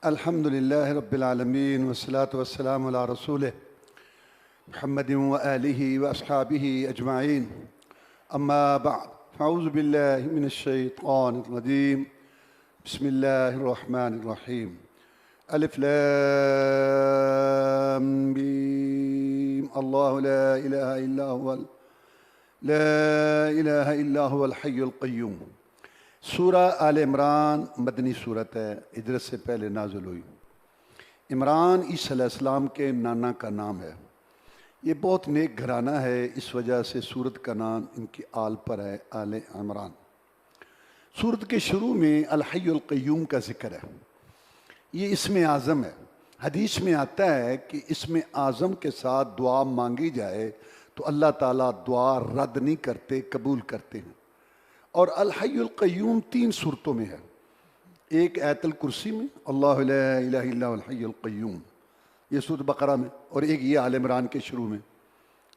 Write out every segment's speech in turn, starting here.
الحمد لله رب العالمين والصلاة والسلام على رسوله محمد وآله وأصحابه أجمعين. أما بعد، فأعوذ بالله من الشيطان الرجيم. بسم الله الرحمن الرحيم. ألف لام ميم. الله لا إله إلا هو الحي القيوم. سورہ آل عمران مدنی صورت ہے، ہجرت سے پہلے نازل ہوئی۔ عمران عیسیٰ علیہ السلام کے نانا کا نام ہے۔ یہ بہت نیک گھرانہ ہے، اس وجہ سے سورت کا نام ان کی آل پر ہے، آل عمران۔ سورت کے شروع میں الحی القیوم کا ذکر ہے۔ یہ اسم اعظم ہے۔ حدیث میں آتا ہے کہ اسم اعظم کے ساتھ دعا مانگی جائے تو اللہ تعالیٰ دعا رد نہیں کرتے، قبول کرتے ہیں۔ اور الحی القیوم 3 صورتوں میں ہے۔ ایک آیت الکرسی میں اللہ لا الہ الا هو الحی القیوم، یہ سورۃ بقرہ میں، اور ایک یہ آل عمران کے شروع میں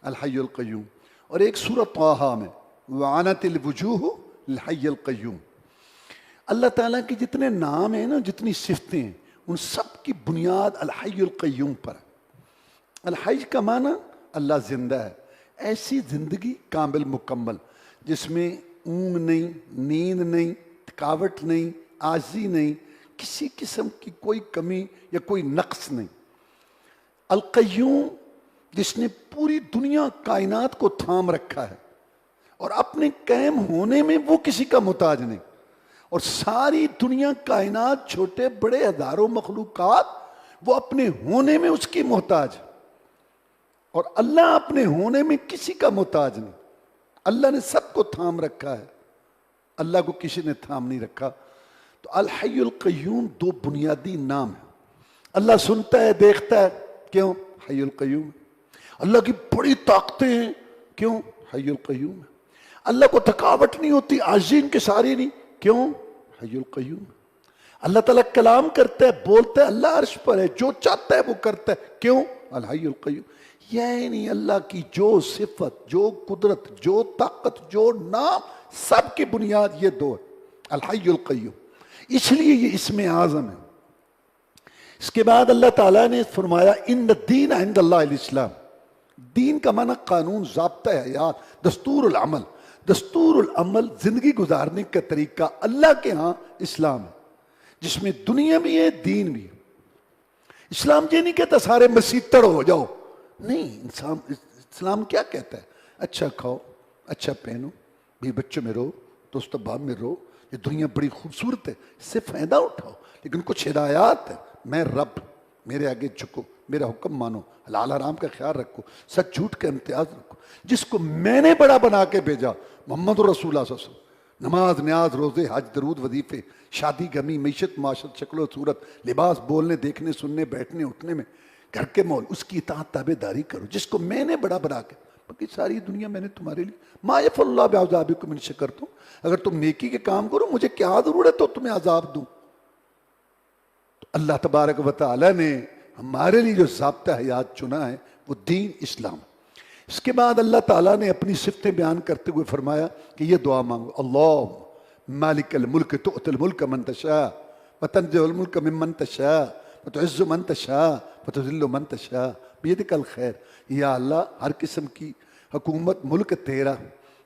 الحی القیوم، اور ایک سورۃ طٰہٰ میں وعنت الوجوہ للحی القیوم۔ اللہ تعالیٰ کے جتنے نام ہیں نا، جتنی صفتیں ہیں، ان سب کی بنیاد الحی القیوم پر ہے۔ الحی کا معنی اللہ زندہ ہے، ایسی زندگی کامل مکمل جس میں اونگ نہیں، نیند نہیں، تھکاوٹ نہیں، عاجزی نہیں، کسی قسم کی کوئی کمی یا کوئی نقص نہیں۔ القیوم جس نے پوری دنیا کائنات کو تھام رکھا ہے اور اپنے قائم ہونے میں وہ کسی کا محتاج نہیں، اور ساری دنیا کائنات چھوٹے بڑے ہزاروں مخلوقات وہ اپنے ہونے میں اس کی محتاج، اور اللہ اپنے ہونے میں کسی کا محتاج نہیں۔ اللہ نے سب کو تھام رکھا ہے، اللہ کو کسی نے تھام نہیں رکھا۔ تو الحی القیوم 2 بنیادی نام ہیں۔ اللہ سنتا ہے، دیکھتا ہے، کیوں؟ حی القیوم۔ اللہ کی بڑی طاقتیں ہیں، کیوں؟ حی القیوم۔ اللہ کو تھکاوٹ نہیں ہوتی، عاجزی ان کے ساری نہیں، کیوں؟ حی القیوم۔ اللہ تعالیٰ کلام کرتا ہے، بولتا ہے، اللہ عرش پر ہے، جو چاہتا ہے وہ کرتا ہے، کیوں؟ الحی القیوم۔ یعنی اللہ کی جو صفت، جو قدرت، جو طاقت، جو نام، سب کی بنیاد یہ 2 ہے، الحی القیوم۔ اس لیے یہ اسم اعظم ہے۔ اس کے بعد اللہ تعالیٰ نے فرمایا ان الدین عند اللہ الاسلام۔ دین کا معنی قانون، ضابطہ حیات، دستور العمل۔ دستور العمل زندگی گزارنے کا طریقہ اللہ کے ہاں اسلام ہے، جس میں دنیا بھی ہے، دین بھی ہے۔ اسلام یہ نہیں کہتا سارے مسیتڑ ہو جاؤ، نہیں۔ اسلام کیا کہتا ہے؟ اچھا کھاؤ، اچھا پہنو، بھی بچوں میں رہو، دوست احباب میں رہو، یہ دنیا بڑی خوبصورت ہے، اس سے فائدہ اٹھاؤ، لیکن کچھ ہدایات ہے۔ میں رب، میرے آگے جھکو، میرا حکم مانو، حلال حرام کا خیال رکھو، سچ جھوٹ کا امتیاز رکھو۔ جس کو میں نے بڑا بنا کے بھیجا، محمد رسول اللہ صلی اللہ علیہ وسلم، نماز نیاز روزے حج درود وظیفے، شادی غمی معیشت معاشرت شکل و صورت لباس بولنے دیکھنے سننے بیٹھنے اٹھنے میں، گھر کے مول، اس کی اطاعت تابع داری کرو، جس کو میں نے بڑا بنا کے، باقی ساری دنیا میں نے تمہارے لیے ما یفعل اللہ بعذابکم ان شکرتم، اگر تم نیکی کے کام کرو مجھے کیا ضرورت تو تمہیں عذاب دوں۔ تو اللہ تبارک و تعالی نے ہمارے لیے جو ضابطہ حیات چنا ہے وہ دین اسلام۔ اس کے بعد اللہ تعالیٰ نے اپنی صفتیں بیان کرتے ہوئے فرمایا کہ یہ دعا مانگو، اللہ مالک الملک تؤتی الملک من تشاء وتنزع الملک ممن تشاء وتعز من تشاء وتذل من تشاء بیدک الخیر۔ یا اللہ ہر قسم کی حکومت ملک تیرا،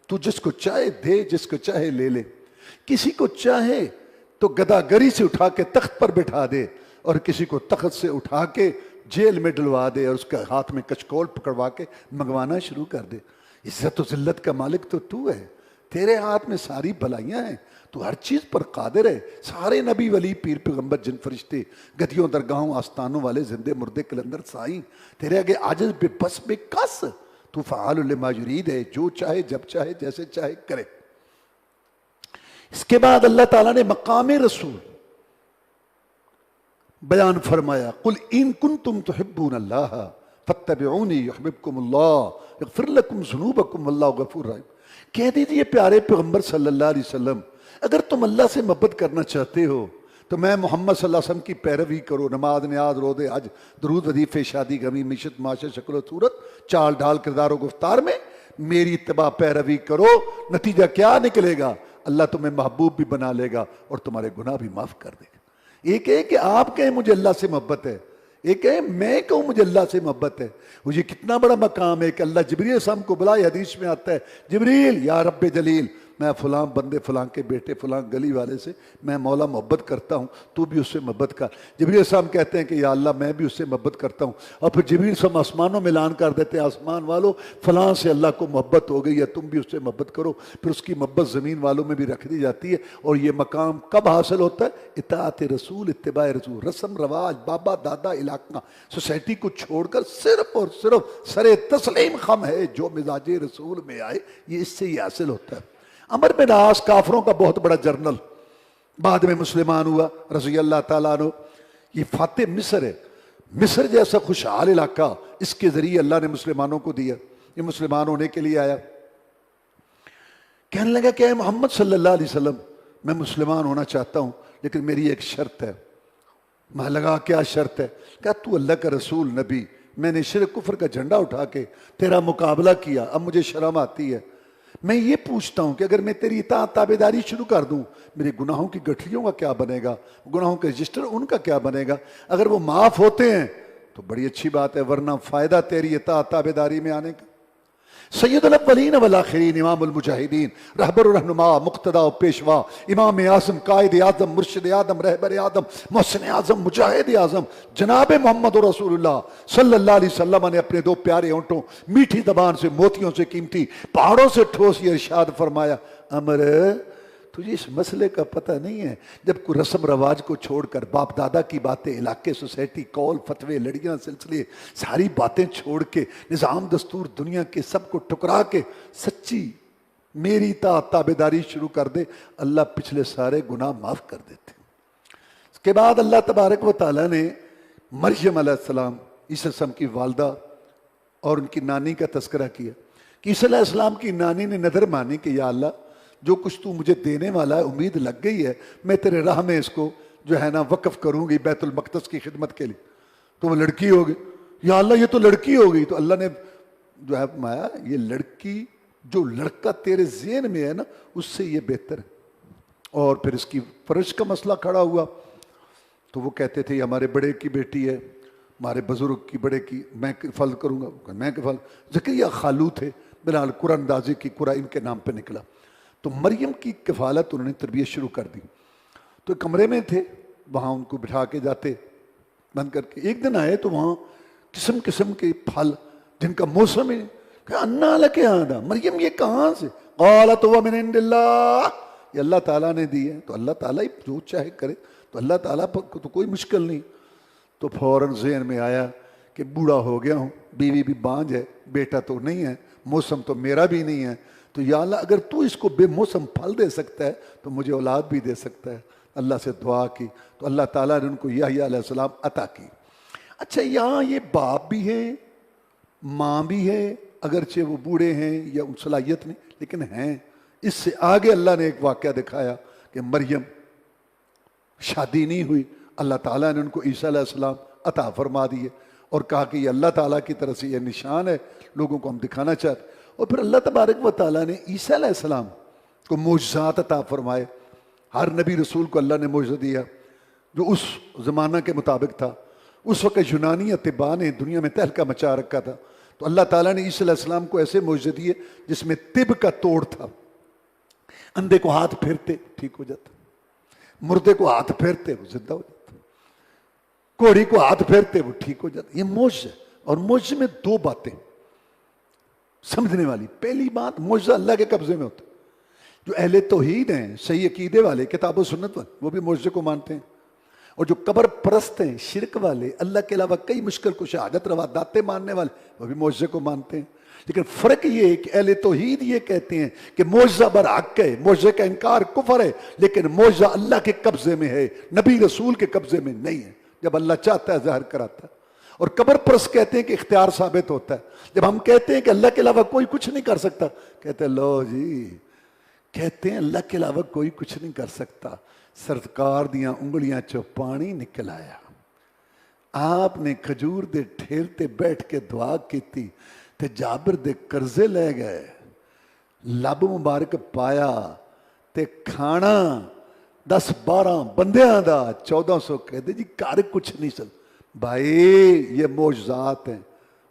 تو جس کو چاہے دے، جس کو چاہے لے لے، کسی کو چاہے تو گداگری سے اٹھا کے تخت پر بٹھا دے، اور کسی کو تخت سے اٹھا کے جیل میں ڈلوا دے، اور اس کے ہاتھ میں کچکول پکڑوا کے منگوانا شروع کر دے۔ عزت و ذلت کا مالک تو ہے، تیرے ہاتھ میں ساری بھلائیاں ہیں، تو ہر چیز پر قادر ہے۔ سارے نبی ولی پیر پیغمبر جن فرشتے گدیوں درگاہوں آستانوں والے زندے مردے کلندر سائیں تیرے آگے عاجز بے بس بے کس، تو فعال لما یرید ہے، جو چاہے جب چاہے جیسے چاہے کرے۔ اس کے بعد اللہ تعالیٰ نے مقام رسول بیان فرمایا، قل ان کنتم تحبون اللہ فاتبعونی یحببکم اللہ یغفر لکم ذنوبکم واللہ غفور رحیم۔ کہہ دیجئے پیارے پیغمبر صلی اللہ علیہ وسلم، اگر تم اللہ سے محبت کرنا چاہتے ہو تو میں محمد صلی اللہ علیہ وسلم کی پیروی کرو، نماز نیاز روزے حج درود وظیفے شادی غمی معیشت معاشرت شکل و صورت چال ڈھال کردار و گفتار میں میری اتباع پیروی کرو۔ نتیجہ کیا نکلے گا؟ اللہ تمہیں محبوب بھی بنا لے گا اور تمہارے گناہ بھی معاف کر دے گا۔ ایک ہے کہ آپ کہیں مجھے اللہ سے محبت ہے، ایک ہے میں کہوں مجھے اللہ سے محبت ہے. مجھے کتنا بڑا مقام ہے کہ اللہ جبریل علیہ السلام کو بلائے. حدیث میں آتا ہے جبریل یا رب جلیل، میں فلاں بندے فلاں کے بیٹے فلاں گلی والے سے میں مولا محبت کرتا ہوں، تو بھی اس سے محبت کر. جبریل علیہ السلام کہتے ہیں کہ یا اللہ میں بھی اس سے محبت کرتا ہوں. اور پھر جبریل صاحب آسمانوں میں اعلان کر دیتے ہیں آسمان والوں فلاں سے اللہ کو محبت ہو گئی ہے، تم بھی اس سے محبت کرو. پھر اس کی محبت زمین والوں میں بھی رکھ دی جاتی ہے. اور یہ مقام کب حاصل ہوتا ہے؟ اطاعت رسول، اتباع رسول. رسم رواج، بابا دادا علاقہ سوسائٹی کو چھوڑ کر صرف اور صرف سر تسلیم خم ہے جو مزاج رسول میں آئے، یہ اس سے ہی حاصل ہوتا ہے. عمر بن عاص کافروں کا بہت بڑا جرنل، بعد میں مسلمان ہوا رضی اللہ تعالیٰ عنہ. یہ فاتح مصر ہے. مصر جیسا خوشحال علاقہ اس کے ذریعے اللہ نے مسلمانوں کو دیا. یہ مسلمان ہونے کے لیے آیا، کہنے لگا کہ اے محمد صلی اللہ علیہ وسلم میں مسلمان ہونا چاہتا ہوں لیکن میری ایک شرط ہے. میں لگا کیا شرط ہے؟ کہا تو اللہ کا رسول نبی، میں نے شرک کفر کا جھنڈا اٹھا کے تیرا مقابلہ کیا، اب مجھے شرم آتی ہے. میں یہ پوچھتا ہوں کہ اگر میں تیری اطاعت تابعداری شروع کر دوں میرے گناہوں کی گٹھلیوں کا کیا بنے گا؟ گناہوں کے رجسٹر ان کا کیا بنے گا؟ اگر وہ معاف ہوتے ہیں تو بڑی اچھی بات ہے، ورنہ فائدہ تیری اطاعت تابعداری میں آنے کا. سید الاولین والآخرین، امام المجاہدین، رہبر الرہنما، مقتدا و پیشوا، امام اعظم، قائد اعظم، مرشد اعظم، رہبر اعظم، محسن اعظم، مجاہد اعظم جناب محمد رسول اللہ صلی اللہ علیہ وسلم نے اپنے دو پیارے ہونٹوں میٹھی زبان سے موتیوں سے قیمتی پہاڑوں سے ٹھوس یہ ارشاد فرمایا، امر تجھے اس مسئلے کا پتہ نہیں ہے جب کوئی رسم رواج کو چھوڑ کر باپ دادا کی باتیں، علاقے، سوسائٹی، کول، فتوے، لڑیاں، سلسلے، ساری باتیں چھوڑ کے نظام دستور دنیا کے سب کو ٹکرا کے سچی میری اطاعت تابعداری شروع کر دے، اللہ پچھلے سارے گناہ معاف کر دیتے. اس کے بعد اللہ تبارک و تعالیٰ نے مریم علیہ السلام عیسیٰ علیہ السلام کی والدہ اور ان کی نانی کا تذکرہ کیا کہ عیسیٰ علیہ السلام کی نانی نے نظر مانی کہ یا اللہ جو کچھ تو مجھے دینے والا ہے امید لگ گئی ہے، میں تیرے راہ میں اس کو جو ہے نا وقف کروں گی بیت المقدس کی خدمت کے لیے. تو وہ لڑکی ہوگی، یا اللہ یہ تو لڑکی ہوگی. تو اللہ نے جو ہے مایا یہ لڑکی جو لڑکا تیرے ذہن میں ہے نا اس سے یہ بہتر ہے. اور پھر اس کی فرش کا مسئلہ کھڑا ہوا تو وہ کہتے تھے یہ ہمارے بڑے کی بیٹی ہے، ہمارے بزرگ کی بڑے کی میں کفل کروں گا، میں کفل. زکریا خالو تھے، بلال قرآن اندازی کی قرآن ان کے نام پہ نکلا. تو مریم کی کفالت انہوں نے تربیت شروع کر دی. تو کمرے میں تھے، وہاں ان کو بٹھا کے جاتے بند کر کے. ایک دن آئے تو وہاں قسم قسم کے پھل جن کا موسم ہے، کہ انا لک ھذا، مریم یہ کہاں سے؟ قالت هو من عند اللہ، یہ اللہ تعالیٰ نے دی ہے. تو اللہ تعالیٰ جو چاہے کرے، تو اللہ تعالیٰ کو تو کوئی مشکل نہیں. تو فوراً ذہن میں آیا کہ بوڑھا ہو گیا ہوں، بیوی بھی بانجھ ہے، بیٹا تو نہیں ہے، موسم تو میرا بھی نہیں ہے. تو یا اللہ اگر تو اس کو بے موسم پھل دے سکتا ہے تو مجھے اولاد بھی دے سکتا ہے. اللہ سے دعا کی تو اللہ تعالیٰ نے ان کو یحییٰ علیہ السلام عطا کی. اچھا یہاں یہ باپ بھی ہے، ماں بھی ہے، اگرچہ وہ بوڑھے ہیں یا ان صلاحیت نہیں لیکن ہیں. اس سے آگے اللہ نے ایک واقعہ دکھایا کہ مریم شادی نہیں ہوئی، اللہ تعالیٰ نے ان کو عیسیٰ علیہ السلام عطا فرما دیے اور کہا کہ یہ اللہ تعالیٰ کی طرف سے یہ نشان ہے، لوگوں کو ہم دکھانا چاہتے. اور پھر اللہ تبارک و تعالیٰ نے عیسیٰ علیہ السلام کو معجزات عطا فرمائے. ہر نبی رسول کو اللہ نے معجزہ دیا جو اس زمانہ کے مطابق تھا. اس وقت یونانی اطباء نے دنیا میں تہلکہ مچا رکھا تھا، تو اللہ تعالیٰ نے عیسیٰ علیہ السلام کو ایسے معجزے دیے جس میں طب کا توڑ تھا. اندھے کو ہاتھ پھیرتے ٹھیک ہو جاتا، مردے کو ہاتھ پھیرتے وہ زندہ ہو جاتا، کوڑی کو ہاتھ پھیرتے وہ ٹھیک ہو جاتا. یہ معجزہ. اور معجزے میں دو باتیں سمجھنے والی. پہلی بات معجزہ اللہ کے قبضے میں ہوتا ہے. جو اہل توحید ہیں، صحیح عقیدے والے، کتاب و سنت والے، وہ بھی معجزے کو مانتے ہیں. اور جو قبر پرست ہیں، شرک والے، اللہ کے علاوہ کئی مشکل کو شہادت روا داتے ماننے والے، وہ بھی معجزے کو مانتے ہیں. لیکن فرق یہ ہے کہ اہل توحید یہ کہتے ہیں کہ معجزہ برحق ہے، معجزے کا انکار کفر ہے، لیکن معجزہ اللہ کے قبضے میں ہے، نبی رسول کے قبضے میں نہیں ہے. جب اللہ چاہتا ہے ظاہر کراتا ہے. اور قبر پرست کہتے ہیں کہ اختیار ثابت ہوتا ہے. جب ہم کہتے ہیں کہ اللہ کے علاوہ کوئی کچھ نہیں کر سکتا، کہتے ہیں لو جی، کہتے ہیں اللہ کے علاوہ کوئی کچھ نہیں کر سکتا. سرکار دیاں انگلیاں چو پانی نکل آیا، آپ نے کھجور دے ٹھیل تے بیٹھ کے دعا کیتی تے جابر دے قرضے لے گئے، لب مبارک پایا تے کھانا 10-12 بندیاں دا 1400 کہتے جی کار کچھ نہیں سن بھائی یہ معجزات ہیں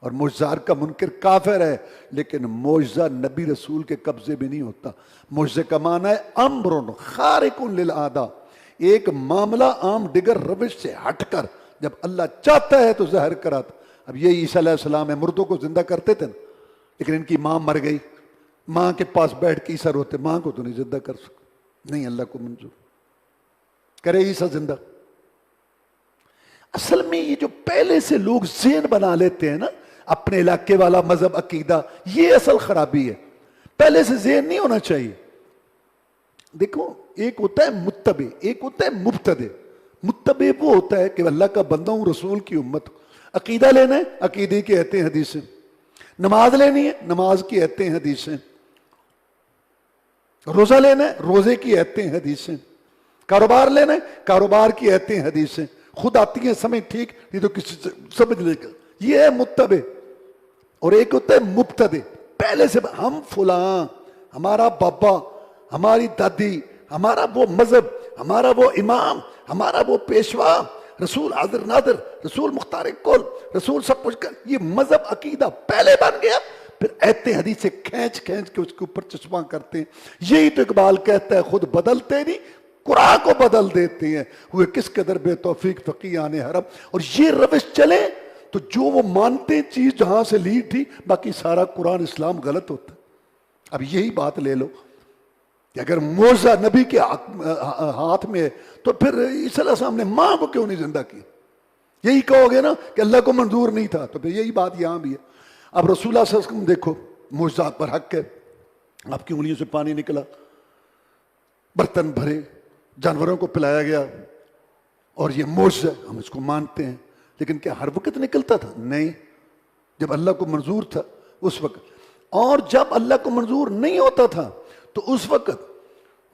اور معجزات کا منکر کافر ہے لیکن معجزہ نبی رسول کے قبضے میں نہیں ہوتا معجزے کا معنی ہے امر خارق للعادہ ایک معاملہ عام دیگر روش سے ہٹ کر جب اللہ چاہتا ہے تو ظاہر کراتا اب یہ عیسیٰ علیہ السلام ہے مردوں کو زندہ کرتے تھے لیکن ان کی ماں مر گئی ماں کے پاس بیٹھ کے عیسیٰ روتے ماں کو تو نہیں زندہ کر سکتے نہیں اللہ کو منظور کرے عیسیٰ زندہ اصل میں یہ جو پہلے سے لوگ ذہن بنا لیتے ہیں نا اپنے علاقے والا مذہب عقیدہ یہ اصل خرابی ہے پہلے سے ذہن نہیں ہونا چاہیے دیکھو ایک ہوتا ہے متبع ایک ہوتا ہے مبتدع متبع وہ ہوتا ہے کہ اللہ کا بندہ ہوں رسول کی امت عقیدہ لینا ہے عقیدے کی آیتیں حدیثیں نماز لینی ہے نماز کی آیتیں حدیثیں روزہ لینا ہے روزے کی آیتیں حدیثیں کاروبار لینا ہے کاروبار کی آیتیں حدیثیں خود آتی ہیں سمجھ ٹھیک نہیں تو کسی سے سمجھ لے گا یہ ہے متبع اور ایک ہوتا ہے مبتدع پہلے سے ہم فلاں ہمارا بابا ہماری دادی ہمارا وہ مذہب ہمارا وہ امام ہمارا وہ پیشوا رسول حاضر ناظر رسول مختار کل رسول سب کچھ کر یہ مذہب عقیدہ پہلے بن گیا پھر ایتے حدیث سے کھینچ کھینچ کے اس کے اوپر چشمہ کرتے ہیں یہی تو اقبال کہتا ہے خود بدلتے نہیں قرآن کو بدل دیتے ہیں ہوئے کس قدر بے توفیق فقیہان حرم اور یہ روش چلے تو جو وہ مانتے چیز جہاں سے لی تھی باقی سارا قرآن اسلام غلط ہوتا اب یہی بات لے لو کہ اگر معجزہ نبی کے ہاتھ میں ہے تو پھر عیسیٰ علیہ السلام نے ماں کو کیوں نہیں زندہ کیا یہی کہو گے نا کہ اللہ کو منظور نہیں تھا تو پھر یہی بات یہاں بھی ہے اب رسول اللہ صلی اللہ علیہ وسلم دیکھو معجزات پر حق ہے آپ کی انگلیوں سے پانی نکلا برتن بھرے جانوروں کو پلایا گیا اور یہ معجزہ ہم اس کو مانتے ہیں لیکن کیا ہر وقت نکلتا تھا نہیں جب اللہ کو منظور تھا اس وقت اور جب اللہ کو منظور نہیں ہوتا تھا تو اس وقت رسول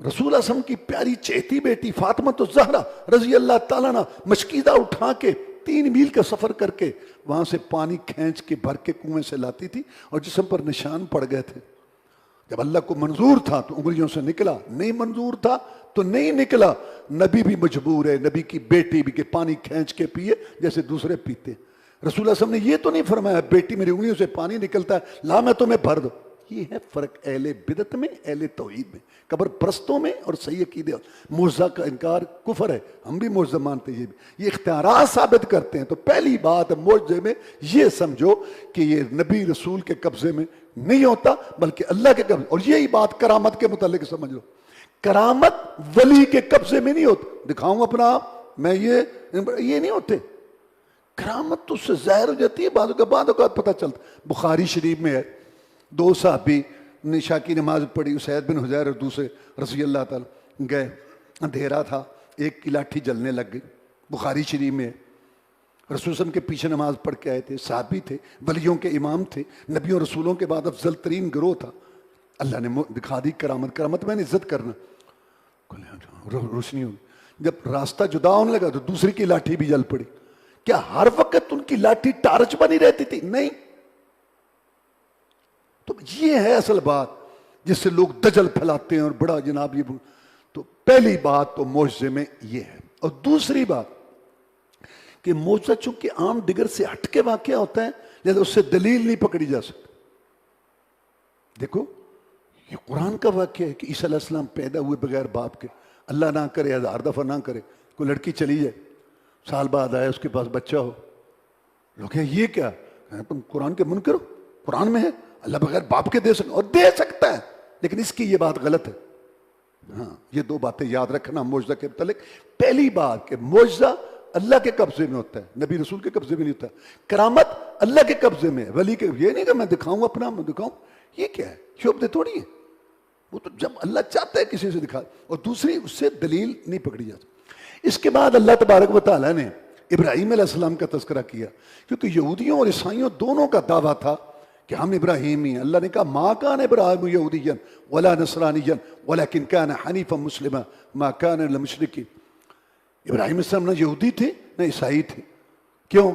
اللہ صلی اللہ علیہ وسلم کی پیاری چہتی بیٹی فاطمہ الزہرا رضی اللہ تعالیٰ عنہ مشکیزہ اٹھا کے 3 میل کا سفر کر کے وہاں سے پانی کھینچ کے بھر کے کنویں سے لاتی تھی اور جسم پر نشان پڑ گئے تھے جب اللہ کو منظور تھا تو انگلیوں سے نکلا نہیں منظور تھا تو نہیں نکلا نبی بھی مجبور ہے نبی کی بیٹی بھی کہ پانی کھینچ کے پیے جیسے دوسرے پیتے رسول اللہ صلی اللہ علیہ وسلم نے یہ تو نہیں فرمایا بیٹی میری انگلیوں سے پانی نکلتا ہے لا میں تمہیں بھر دو یہ ہے فرق اہل بدعت میں اہل توحید میں قبر پرستوں میں اور صحیح عقیدے معجزہ کا انکار کفر ہے ہم بھی معجزہ مانتے ہیں یہ اختیارات ثابت کرتے ہیں تو پہلی بات معجزے میں یہ سمجھو کہ یہ نبی رسول کے قبضے میں نہیں ہوتا بلکہ اللہ کے قبضے اور یہی بات کرامت کے متعلق سمجھ لو کرامت ولی کے قبضے میں نہیں ہوتی دکھاؤں اپنا آپ میں یہ نہیں ہوتے کرامت تو اس سے ظاہر ہو جاتی ہے بعد اوقات پتہ چلتا بخاری شریف میں ہے 2 صحابی نے عشاء کی نماز پڑھی اسید بن حضیر اور دوسرے رضی اللہ تعالی گئے اندھیرا تھا ایک کی لاٹھی جلنے لگ گئی بخاری شریف میں رسول صلی اللہ علیہ وسلم کے پیچھے نماز پڑھ کے آئے تھے صحابی تھے ولیوں کے امام تھے نبیوں رسولوں کے بعد افضل ترین گروہ تھا اللہ نے دکھا دی کرامت میں نے عزت کرنا روشنی ہوگی جب راستہ جدا ہونے لگا تو دوسری کی لاٹھی بھی جل پڑی کیا ہر وقت ان کی لاٹھی ٹارچ بنی رہتی تھی نہیں تو یہ ہے اصل بات جس سے لوگ دجل پھیلاتے ہیں اور بڑا جناب یہ تو پہلی بات تو معجزے میں یہ ہے اور دوسری بات کہ معجزہ چونکہ عام دیگر سے ہٹ کے واقعہ ہوتا ہے لہذا اس سے دلیل نہیں پکڑی جا سکتی دیکھو یہ قرآن کا واقعہ ہے کہ عیسیٰ علیہ السلام پیدا ہوئے بغیر باپ کے اللہ نہ کرے 1000 دفعہ نہ کرے کوئی لڑکی چلی جائے سال بعد آئے اس کے پاس بچہ ہو لوگ کہیں یہ کیا تم قرآن کے منکر ہو قرآن میں ہے اللہ بغیر باپ کے دے سکتا اور دے سکتا ہے لیکن اس کی یہ بات غلط ہے ہاں یہ 2 باتیں یاد رکھنا معجزہ کے متعلق پہلی بات کہ معجزہ اللہ کے قبضے میں ہوتا ہے نبی رسول کے قبضے میں نہیں ہوتا کرامت اللہ کے قبضے میں ہے ولی کے یہ نہیں کہ میں دکھاؤں اپنا میں دکھاؤں یہ کیا ہے شعبدے تھوڑی ہے وہ تو جب اللہ چاہتا ہے کسی سے دکھا اور دوسری اس سے دلیل نہیں پکڑی جاتی اس کے بعد اللہ تبارک و تعالیٰ نے ابراہیم علیہ السلام کا تذکرہ کیا کیونکہ یہودیوں اور عیسائیوں دونوں کا دعویٰ تھا کہ ہم ابراہیمی ہیں اللہ نے کہا ما کان ابراہیم یہودیا ولا نصرانیا ولکن کان حنیفا مسلما ما کان من المشرکین ابراہیم علیہ السلام نہ یہودی تھے نہ عیسائی تھے کیوں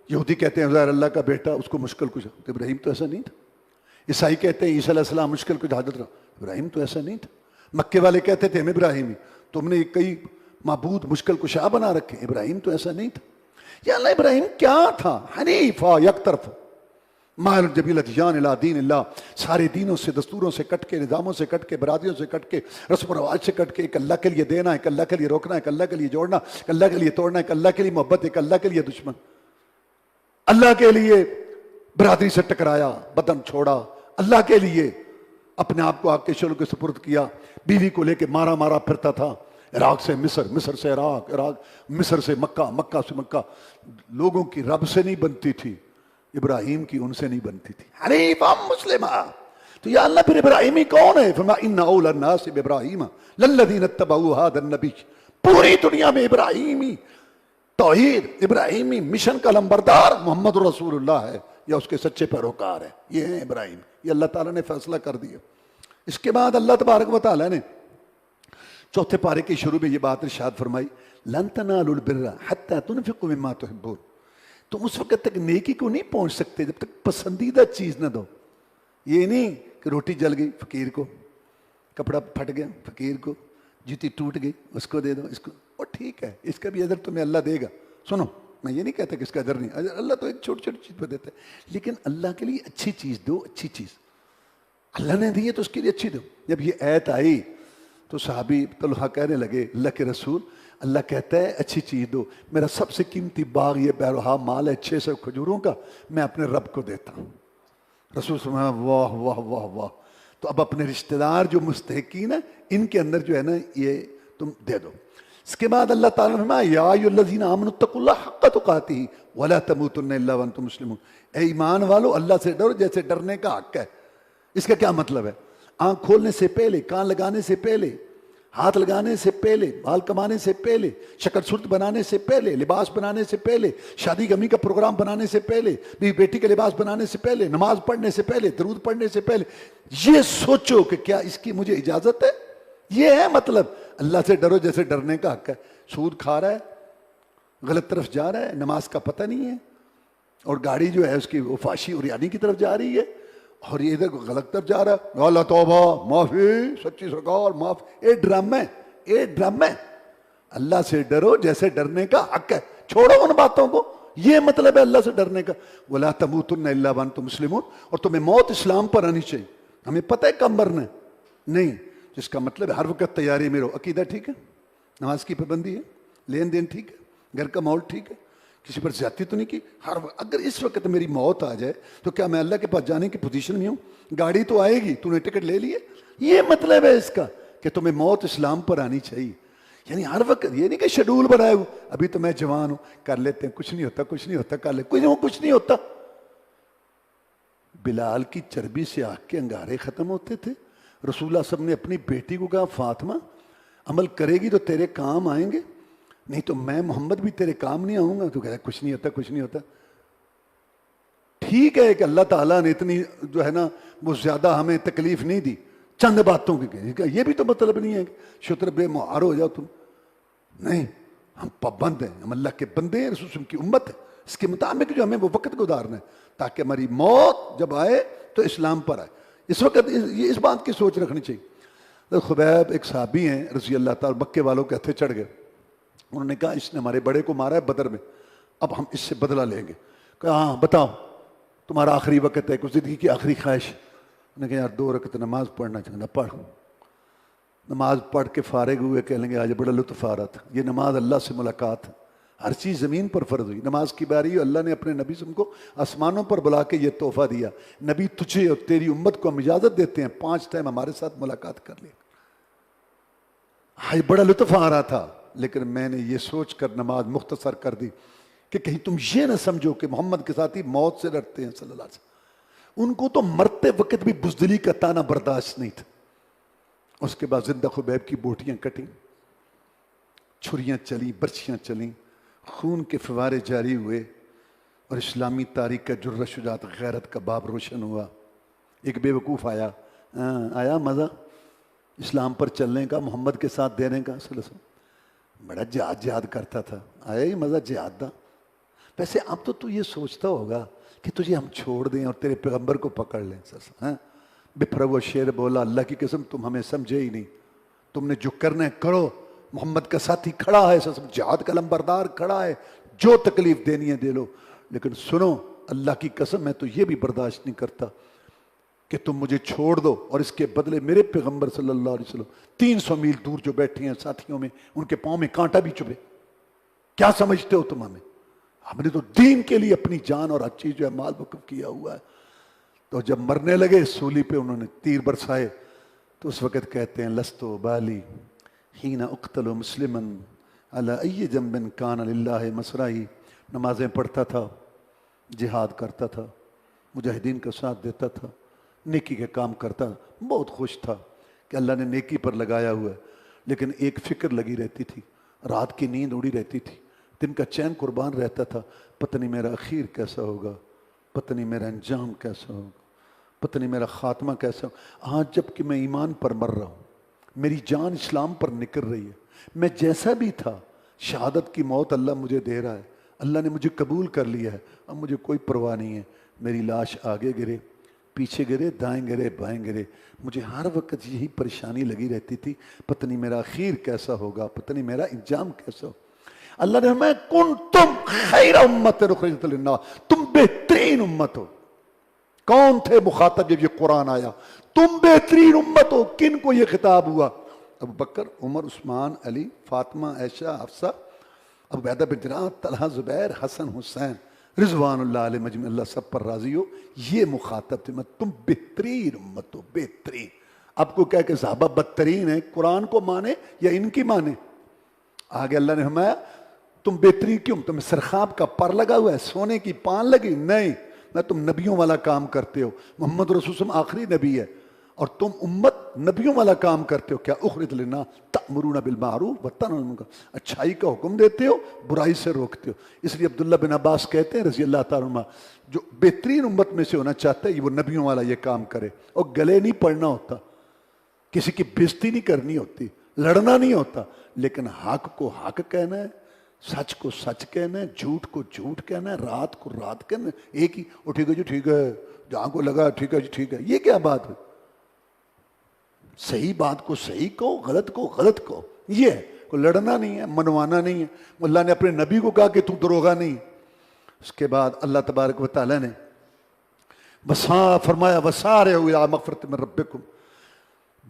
یہودی کہتے ہیں عزیر اللہ کا بیٹا اس کو مشکل کچھ ابراہیم تو ایسا نہیں تھا عیسائی کہتے ہیں عیسیٰ علیہ السلام مشکل کچھ حاجت رہا ابراہیم تو ایسا نہیں تھا مکے والے کہتے تھے ہم ابراہیمی تم نے کئی معبود مشکل کشا بنا رکھے. ابراہیم تو ایسا نہیں تھا. یا اللہ ابراہیم کیا تھا؟ حنیفا، یک طرف، مائل جبیل ادیان الی دین اللہ، سارے دینوں سے، دستوروں سے کٹ کے، نظاموں سے کٹ کے، برادریوں سے کٹ کے، رسم و رواج سے کٹ کے، ایک اللہ کے لیے دینا، ایک اللہ کے لیے روکنا، ایک اللہ کے لیے جوڑنا، ایک اللہ کے لیے توڑنا، ایک اللہ کے لیے محبت، ایک اللہ کے لیے دشمن. اللہ کے لیے برادری سے ٹکرایا، بدن چھوڑا، اللہ کے لیے اپنے آپ کو آگ کے شعلوں کے سپرد کیا، بیوی کو لے کے مارا مارا پھرتا تھا، عراق سے مصر، مصر سے عراق، مصر سے مکہ، مکہ سے مکہ. لوگوں کی رب سے نہیں بنتی تھی، ابراہیم کی ان سے نہیں بنتی تھی. حنیفا مسلمہ. تو یا اللہ پھر ابراہیمی کون ہے؟ فرمایا ان اول الناس بابراہیم للذین اتبعوا ھذا النبی. پوری دنیا میں ابراہیمی توحید، ابراہیمی مشن کا لمبردار محمد رسول اللہ ہے، یا اس کے سچے پیروکار ہیں. یہ ہیں ابراہیم. یہ اللہ تعالیٰ نے فیصلہ کر دیا. اس کے بعد اللہ تبارک و تعالیٰ نے چوتھے پارے کے شروع میں یہ بات ارشاد فرمائی، لن تنالوا البر حتی تنفقوا مما تحبون. تم اس وقت تک نیکی کو نہیں پہنچ سکتے جب تک پسندیدہ چیز نہ دو. یہ نہیں کہ روٹی جل گئی فقیر کو، کپڑا پھٹ گیا فقیر کو، جوتی ٹوٹ گئی اس کو دے دو، اس کو، اور ٹھیک ہے اس کا بھی اجر تمہیں اللہ دے گا. سنو، میں یہ نہیں کہتا کہ اس کا اجر نہیں، اجر اللہ تو ایک چھوٹی چھوٹی چیز پہ دیتا ہے، لیکن اللہ کے لیے اچھی چیز دو. اچھی چیز اللہ نے دی ہے تو اس کے لیے اچھی دو. جب یہ آیت آئی تو صحابی طلحہ کہنے لگے اللہ کے رسول، اللہ کہتا ہے اچھی چیز دو، میرا سب سے قیمتی باغ یہ بیروہا مال ہے 600 کھجوروں کا، میں اپنے رب کو دیتا ہوں. رسول صلی اللہ علیہ وسلم واہ واہ واہ واہ. تو اب اپنے رشتہ دار جو مستحقین ہیں ان کے اندر جو ہے نا یہ تم دے دو. اس کے بعد اللہ تعالیٰ نے فرمایا یا ایھا الذین آمنوا اتقوا اللہ حق تقاتہ ولا تموتن الا وانتم مسلمون. اے ایمان والو اللہ سے ڈرو جیسے ڈرنے کا حق ہے. اس کا کیا مطلب ہے؟ آنکھ کھولنے سے پہلے، کان لگانے سے پہلے، ہاتھ لگانے سے پہلے، بال کمانے سے پہلے، شکل صورت بنانے سے پہلے، لباس بنانے سے پہلے، شادی غمی کا پروگرام بنانے سے پہلے، بیوی بیٹی کا لباس بنانے سے پہلے، نماز پڑھنے سے پہلے، درود پڑھنے سے پہلے یہ سوچو کہ کیا اس کی مجھے اجازت ہے. یہ ہے مطلب اللہ سے ڈرو جیسے ڈرنے کا حق ہے. سود کھا رہا ہے، غلط طرف جا رہا ہے، نماز کا پتہ نہیں ہے، اور گاڑی جو ہے اس کی وہ فاشی اور یعنی کی طرف جا رہی ہے، اور یہ ادھر غلط طرف جا رہا ہے. اللہ توبہ، معافی، سچی سرکار معاف. اے ڈرامے، اے ڈرامے. اللہ سے ڈرو جیسے ڈرنے کا حق ہے. چھوڑو ان باتوں کو. یہ مطلب ہے اللہ سے ڈرنے کا. وَلَا تَمُوتُنَّ إِلَّا وَأَنْتُمْ مُسْلِمُونَ. اور تمہیں موت اسلام پر آنی چاہیے. ہمیں پتہ ہے کم مرنا ہے نہیں، جس کا مطلب ہے ہر وقت تیاری میں رہو. عقیدہ ٹھیک ہے، نماز کی پابندی ہے، لین دین ٹھیک ہے، گھر کا ماحول ٹھیک ہے، کسی پر زیادتی تو نہیں کی. ہر اگر اس وقت میری موت آ جائے تو کیا میں اللہ کے پاس جانے کی پوزیشن میں ہوں؟ گاڑی تو آئے گی، تو نے ٹکٹ لے لی ہے. یہ مطلب ہے اس کا کہ تمہیں موت اسلام پر آنی چاہیے. یعنی ہر وقت یہ نہیں کہ شیڈول بنائے ہو، ابھی تو میں جوان ہوں، کر لیتے ہیں، کچھ نہیں ہوتا، کچھ نہیں ہوتا، کر لے، کچھ نہیں ہوتا. بلال کی چربی سے آگ کے انگارے ختم ہوتے تھے. رسول اللہ صلی اللہ علیہ وسلم نے اپنی بیٹی کو کہا فاطمہ عمل کرے گی تو تیرے کام آئیں گے، نہیں تو میں محمد بھی تیرے کام نہیں آؤں گا. تو کہتا ہے کچھ نہیں ہوتا، کچھ نہیں ہوتا. ٹھیک ہے کہ اللہ تعالیٰ نے اتنی جو ہے نا وہ زیادہ ہمیں تکلیف نہیں دی چند باتوں کی. یہ بھی تو مطلب نہیں ہے کہ شتر بے مہار ہو جاؤ تم. نہیں، ہم پابند ہیں، ہم اللہ کے بندے ہیں، رسول اللہ کی امت ہے. اس کے مطابق جو ہمیں وہ وقت گزارنا ہے تاکہ ہماری موت جب آئے تو اسلام پر آئے. اس وقت یہ اس بات کی سوچ رکھنی چاہیے. خبیب ایک صحابی ہیں رضی اللہ تعالیٰ، مکے والوں کے ہتھے چڑھ گئے. انہوں نے کہا اس نے ہمارے بڑے کو مارا ہے بدر میں، اب ہم اس سے بدلہ لیں گے. کہا ہاں بتاؤ تمہارا آخری وقت ہے، کچھ زندگی کی آخری خواہش. انہوں نے کہا یار 2 رکعت نماز پڑھنا چاہتا. پڑھ. نماز پڑھ کے فارغ ہوئے، کہہ لیں گے آج بڑا لطف آ رہا تھا. یہ نماز اللہ سے ملاقات ہے. ہر چیز زمین پر فرض ہوئی، نماز کی باری. اللہ نے اپنے نبی سے ان کو آسمانوں پر بلا کے یہ تحفہ دیا. نبی تجھے اور تیری امت کو ہم اجازت دیتے ہیں 5 ٹائم ہمارے ساتھ ملاقات کر لے. ہاں بڑا لطف آ رہا تھا، لیکن میں نے یہ سوچ کر نماز مختصر کر دی کہ کہیں تم یہ نہ سمجھو کہ محمد کے ساتھی موت سے ڈرتے ہیں صلی اللہ علیہ وسلم. ان کو تو مرتے وقت بھی بزدلی کا تانا برداشت نہیں تھا. اس کے بعد زندہ خبیب کی بوٹیاں کٹیں، چھریاں چلیں، برچیاں چلیں، خون کے فوارے جاری ہوئے، اور اسلامی تاریخ کا جرأت، شجاعت، غیرت کا باب روشن ہوا. ایک بے وقوف آیا مزہ اسلام پر چلنے کا، محمد کے ساتھ دینے کا. صلی اللہ علیہ وسلم بڑا جہاد کرتا تھا. آیا ہی مزہ جہاد دا. ویسے اب تو یہ سوچتا ہوگا کہ تجھے ہم چھوڑ دیں اور تیرے پیغمبر کو پکڑ لیں. ہاں بپھرا ہوا شعر بولا، اللہ کی قسم تم ہمیں سمجھے ہی نہیں. تم نے جو کرنا ہے کرو، محمد کا ساتھی کھڑا ہے، سب جہاد کا لمبردار کھڑا ہے، جو تکلیف دینی ہے دے لو، لیکن سنو اللہ کی قسم میں تو یہ بھی برداشت نہیں کرتا کہ تم مجھے چھوڑ دو اور اس کے بدلے میرے پیغمبر صلی اللہ علیہ وسلم 300 میل دور جو بیٹھے ہیں ساتھیوں میں، ان کے پاؤں میں کانٹا بھی چبھے۔ کیا سمجھتے ہو تم ہمیں؟ ہم نے تو دین کے لیے اپنی جان اور ہر چیز جو ہے مال وقف کیا ہوا ہے۔ تو جب مرنے لگے سولی پہ انہوں نے تیر برسائے تو اس وقت کہتے ہیں لستو بالی حین اقتل مسلما علی ای جنب کان للہ مسرعی، نمازیں پڑھتا تھا، جہاد کرتا تھا، مجاہدین کا ساتھ دیتا تھا، نیکی کے کام کرتا تھا، بہت خوش تھا کہ اللہ نے نیکی پر لگایا ہوا ہے، لیکن ایک فکر لگی رہتی تھی، رات کی نیند اڑی رہتی تھی، دن کا چین قربان رہتا تھا، پتہ نہیں میرا اخیر کیسا ہوگا، پتہ نہیں میرا انجام کیسا ہوگا، پتہ نہیں میرا خاتمہ کیسا ہوگا۔ آج جب کہ میں ایمان پر مر رہا ہوں، میری جان اسلام پر نکل رہی ہے، میں جیسا بھی تھا شہادت کی موت اللہ مجھے دے رہا ہے، اللہ نے مجھے قبول کر لیا ہے، اب مجھے کوئی پرواہ نہیں ہے، میری لاش آگے گرے پیچھے گرے دائیں گرے بائیں گرے، مجھے ہر وقت یہی پریشانی لگی رہتی تھی، پتہ نہیں میرا اخیر کیسا ہوگا، پتہ نہیں میرا انجام کیسا ہوگا۔ اللہ نے ہمیں کنتم خیر امت اخرجت للناس، تم بہترین امت ہو۔ کون تھے مخاطب جب یہ قرآن آیا؟ تم بہترین امت ہو۔ کن کو یہ خطاب ہوا؟ ابو بکر، عمر، عثمان، علی، فاطمہ، عائشہ، حفصہ، ابو عبیدہ بن جراح، طلحہ، زبیر، حسن، حسین، رضوان اللہ علیہ مجمع، اللہ سب پر راضی ہو۔ یہ مخاطب تھے، تم بہترین امت ہو، بہترین۔ اب کو کہہ کہ صحابہ بدترین ہیں، قرآن کو مانے یا ان کی مانے؟ آگے اللہ نے فرمایا تم بہترین کیوں؟ تمہیں سرخاب کا پر لگا ہوا ہے، سونے کی پان لگی؟ نہیں، میں تم نبیوں والا کام کرتے ہو، محمد رسول اللہ آخری نبی ہے اور تم امت نبیوں والا کام کرتے ہو۔ کیا اخرجت للناس تأمرون بالمعروف وتنہون عن المنکر، اچھائی کا حکم دیتے ہو، برائی سے روکتے ہو۔ اس لیے عبداللہ بن عباس کہتے ہیں رضی اللہ تعالیٰ عنہ، جو بہترین امت میں سے ہونا چاہتا ہے وہ نبیوں والا یہ کام کرے، اور گلے نہیں پڑنا ہوتا، کسی کی بےزتی نہیں کرنی ہوتی، لڑنا نہیں ہوتا، لیکن حق کو حق کہنا ہے، سچ کو سچ کہنا ہے، جھوٹ کو جھوٹ کہنا ہے، رات کو رات کہنا ہے، ایک ہی وہ ٹھیک ہے جی ٹھیک ہے، جہاں کو لگا ٹھیک ہے جی ٹھیک ہے۔ یہ کیا بات ہے؟ صحیح بات کو صحیح کہو، غلط کو غلط کہو، یہ ہے۔ کوئی لڑنا نہیں ہے، منوانا نہیں ہے۔ اللہ نے اپنے نبی کو کہا کہ تو دروغہ نہیں۔ اس کے بعد اللہ تبارک و تعالیٰ نے فرمایا وَسَارِعُوا إِلَىٰ مَغْفِرَةٍ مِّن رَبِّكُمْ،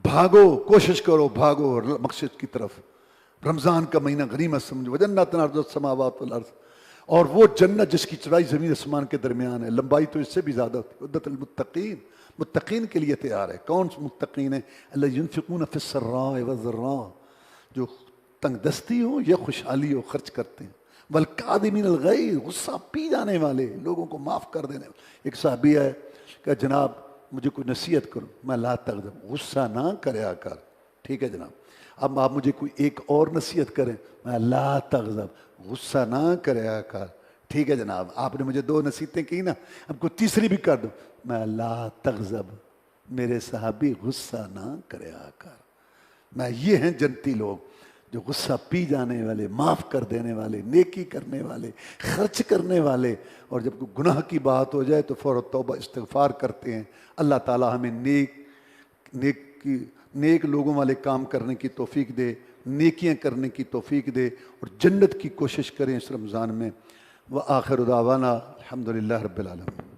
بھاگو، کوشش کرو، بھاگو مقصد کی طرف۔ رمضان کا مہینہ غنیمت سمجھو، وَجَنَّاتٍ عَرْضُهَا السَّمَاوَاتُ وَالْأَرْضُ، اور وہ جنت جس کی چوڑائی زمین اسمان کے درمیان ہے، لمبائی تو اس سے بھی زیادہ ہوتی ہے۔ عدت المتقین، متقین کے لیے تیار ہے۔ کون متقین ہیں؟ الذین ينفقون فی السراء والضراء، جو تنگ دستی ہو یا خوشحالی ہو خرچ کرتے ہیں۔ والکاظمین الغیظ، غصہ پی جانے والے، لوگوں کو معاف کر دینے والے۔ ایک صحابی ہے کہ جناب مجھے کوئی نصیحت کرو، میں لا تغضب، غصہ نہ کریا کر۔ ٹھیک ہے جناب، اب آپ مجھے کوئی ایک اور نصیحت کریں، میں لا تغضب، غصہ نہ کریا کر۔ ٹھیک ہے جناب، آپ نے مجھے 2 نصیحتیں کی نا، اب کوئی تیسری بھی کر دو، میں لا تغضب، میرے صحابی غصہ نہ کریا کر۔ میں یہ ہیں جنتی لوگ جو غصہ پی جانے والے، معاف کر دینے والے، نیکی کرنے والے، خرچ کرنے والے، اور جب کوئی گناہ کی بات ہو جائے تو فوراً توبہ استغفار کرتے ہیں۔ اللہ تعالیٰ ہمیں نیک لوگوں والے کام کرنے کی توفیق دے، نیکیاں کرنے کی توفیق دے، اور جنت کی کوشش کریں اس رمضان میں۔ وآخر دعوانا الحمدللہ رب العالمین۔